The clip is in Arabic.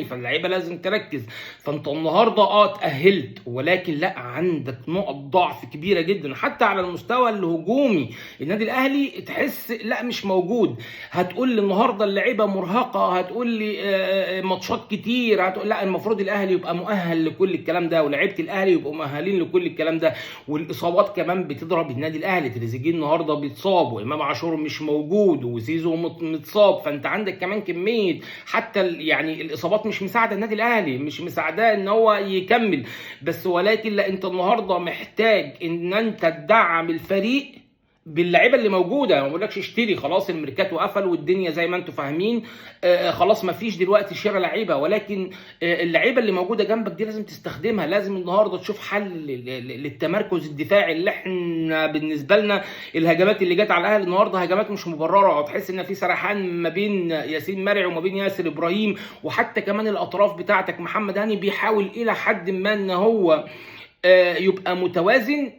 فاللعيبه لازم تركز. فانت النهارده اتاهلت، ولكن لا، عندك نقط ضعف كبيره جدا حتى على المستوى الهجومي. النادي الاهلي تحس لا مش موجود. هتقول لي النهارده اللعيبه مرهقه، هتقول لي ماتشات كتير، هتقول لا، المفروض الاهلي يبقى مؤهل لكل الكلام ده، ولاعيبه الاهلي يبقوا مؤهلين لكل الكلام ده. والاصابات كمان بتضرب النادي الاهلي، تريزيجيه النهارده بيتصاب، وامام عاشور مش موجود، وزيزو متصاب. فانت عندك كمان كميه، حتى يعني الاصابات مش مساعده النادي الاهلي، مش مساعداه ان هو يكمل. بس ولكن لا، انت النهارده محتاج ان انت تدعم الفريق باللعيبه اللي موجوده. ما بقولكش اشتري، خلاص الميركاتو قفل والدنيا زي ما انتم فاهمين، خلاص ما فيش دلوقتي شراء لعيبه، ولكن اللعيبه اللي موجوده جنبك دي لازم تستخدمها. لازم النهارده تشوف حل للتمركز الدفاعي اللي احنا بالنسبه لنا الهجمات اللي جت على الاهلي النهارده هجمات مش مبرره، وتحس ان في سرحان ما بين ياسين مرعي وما بين ياسر ابراهيم، وحتى كمان الاطراف بتاعتك محمد هاني بيحاول الى حد ما ان هو يبقى متوازن